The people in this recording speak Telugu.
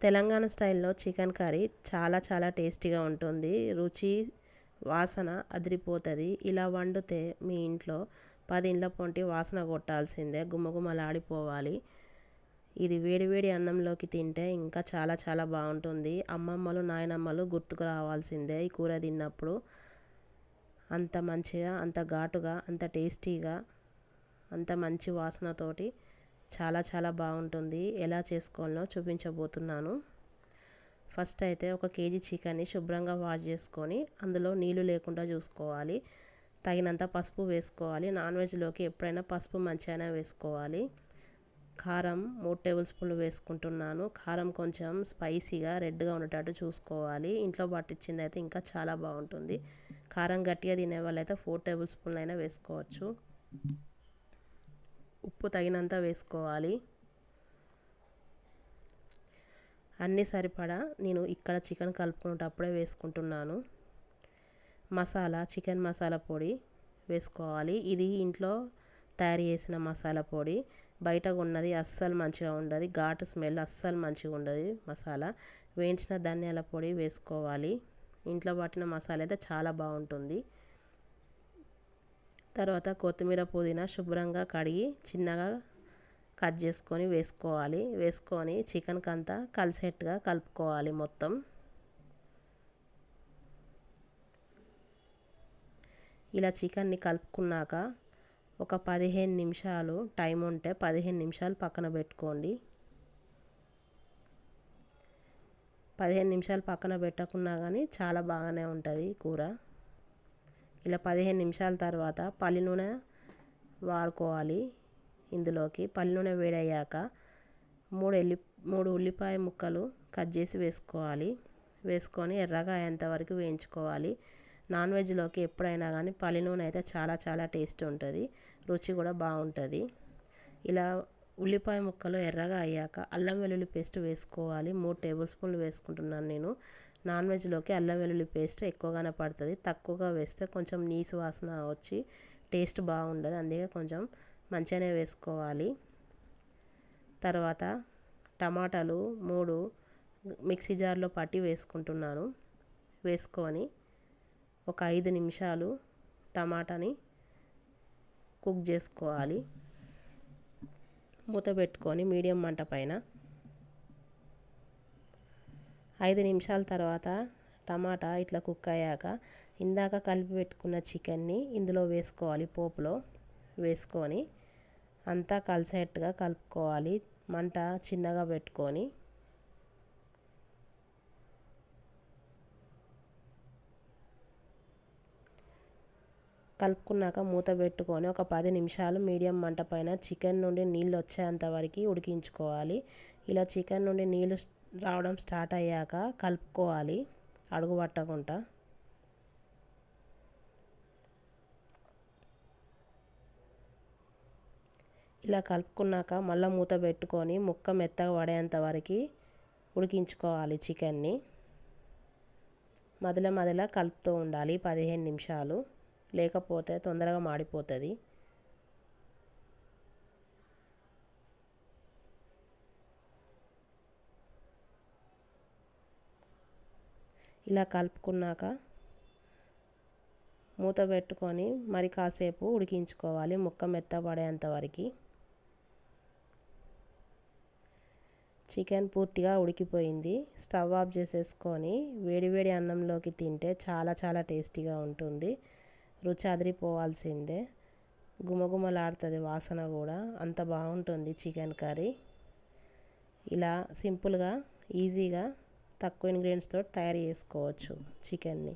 తెలంగాణ స్టైల్లో చికెన్ కర్రీ చాలా చాలా టేస్టీగా ఉంటుంది. రుచి వాసన అదిరిపోతుంది. ఇలా వండితే మీ ఇంట్లో 10 ఇండ్ల పొంటి వాసన కొట్టాల్సిందే, గుమగుమలాడిపోవాలి. ఇది వేడివేడి అన్నంలోకి తింటే ఇంకా చాలా చాలా బాగుంటుంది. అమ్మమ్మలు నాయనమ్మలు గుర్తుకు రావాల్సిందే ఈ కూర తిన్నప్పుడు. అంత మంచిగా, అంత ఘాటుగా, అంత టేస్టీగా, అంత మంచి వాసనతోటి చాలా చాలా బాగుంటుంది. ఎలా చేసుకోవాలో చూపించబోతున్నాను. ఫస్ట్ అయితే 1 కేజీ చికెన్ని శుభ్రంగా వాష్ చేసుకొని అందులో నీళ్లు లేకుండా చూసుకోవాలి. తగినంత పసుపు వేసుకోవాలి. నాన్ వెజ్లోకి ఎప్పుడైనా పసుపు మంచిగానే వేసుకోవాలి. కారం 3 టేబుల్ స్పూన్లు వేసుకుంటున్నాను. కారం కొంచెం స్పైసీగా రెడ్గా ఉండేటట్టు చూసుకోవాలి. ఇంట్లో పట్టించింది అయితే ఇంకా చాలా బాగుంటుంది. కారం గట్టిగా తినే వాళ్ళైతే 4 టేబుల్ స్పూన్లు అయినా వేసుకోవచ్చు. ఉప్పు తగినంత వేసుకోవాలి. అన్నీ సరిపడా నేను ఇక్కడ చికెన్ కలుపుకునేటప్పుడే వేసుకుంటున్నాను. మసాలా, చికెన్ మసాలా పొడి వేసుకోవాలి. ఇది ఇంట్లో తయారు చేసిన మసాలా పొడి. బయట ఉన్నది అస్సలు మంచిగా ఉండదు, ఘాటు స్మెల్ అస్సలు మంచిగా ఉండదు. మసాలా వేయించిన ధనియాల పొడి వేసుకోవాలి. ఇంట్లో పట్టిన మసాలా అయితే చాలా బాగుంటుంది. తర్వాత కొత్తిమీర పుదీనా శుభ్రంగా కడిగి చిన్నగా కట్ చేసుకొని వేసుకోవాలి. వేసుకొని చికెన్కి అంతా కలిసేట్టుగా కలుపుకోవాలి మొత్తం. ఇలా చికెన్ని కలుపుకున్నాక ఒక 15 నిమిషాలు టైం ఉంటే 15 నిమిషాలు పక్కన పెట్టుకోండి. 15 నిమిషాలు పక్కన పెట్టకున్నా కానీ చాలా బాగానే ఉంటుంది కూర. ఇలా 15 నిమిషాల తర్వాత పల్లి నూనె వాడుకోవాలి. ఇందులోకి పల్లి నూనె వేడయ్యాక 3 ఉల్లిపాయ ముక్కలు కట్ చేసి వేసుకోవాలి. వేసుకొని ఎర్రగా అయ్యేంత వరకు వేయించుకోవాలి. నాన్ వెజ్లోకి ఎప్పుడైనా కానీ పల్లి నూనె అయితే చాలా చాలా టేస్ట్ ఉంటుంది, రుచి కూడా బాగుంటుంది. ఇలా ఉల్లిపాయ ముక్కలు ఎర్రగా అయ్యాక అల్లం వెల్లుల్లి పేస్ట్ వేసుకోవాలి. 3 టేబుల్ స్పూన్లు వేసుకుంటున్నాను నేను. నాన్ వెజ్లోకి అల్లం వెల్లుల్లి పేస్ట్ ఎక్కువగానే పడుతుంది. తక్కువగా వేస్తే కొంచెం నీసు వాసన వచ్చి టేస్ట్ బాగుండదు, అందుకే కొంచెం మంచిగానే వేసుకోవాలి. తర్వాత టమాటాలు 3 మిక్సీ జార్లో పట్టి వేసుకుంటున్నాను. వేసుకొని ఒక 5 నిమిషాలు టమాటాని కుక్ చేసుకోవాలి. మూత పెట్టుకొని మీడియం మంట పైన 5 నిమిషాల తర్వాత టమాటా ఇట్లా కుక్ అయ్యాక ఇందాక కలిపి పెట్టుకున్న చికెన్ని ఇందులో వేసుకోవాలి. పోపులో వేసుకొని అంతా కలిసేట్టుగా కలుపుకోవాలి. మంట చిన్నగా పెట్టుకొని కలుపుకున్నాక మూత పెట్టుకొని ఒక 10 నిమిషాలు మీడియం మంట పైన చికెన్ నుండి నీళ్ళు వచ్చేంత వరకు ఉడికించుకోవాలి. ఇలా చికెన్ నుండి నీళ్ళు రావడం స్టార్ట్ అయ్యాక కలుపుకోవాలి అడుగు పట్టకుండా. ఇలా కలుపుకున్నాక మళ్ళీ మూత పెట్టుకొని ముక్క మెత్తగా పడేంత వరకు ఉడికించుకోవాలి చికెన్ని. మధ్యలో మధ్యలో కలుపుతూ ఉండాలి 15 నిమిషాలు, లేకపోతే తొందరగా మాడిపోతుంది. ఇలా కలుపుకున్నాక మూత పెట్టుకొని మరి కాసేపు ఉడికించుకోవాలి ముక్క మెత్తపడేంత వరకు. చికెన్ పూర్తిగా ఉడికిపోయింది. స్టవ్ ఆఫ్ చేసేసుకొని వేడివేడి అన్నంలోకి తింటే చాలా చాలా టేస్టీగా ఉంటుంది. రుచి అదిరిపోవాల్సిందే, గుమగుమలాడుతుంది వాసన కూడా, అంత బాగుంటుంది చికెన్ కర్రీ. ఇలా సింపుల్గా ఈజీగా తక్కువ ఇంగ్రీడియంట్స్తో తయారు చేసుకోవచ్చు చికెన్ని.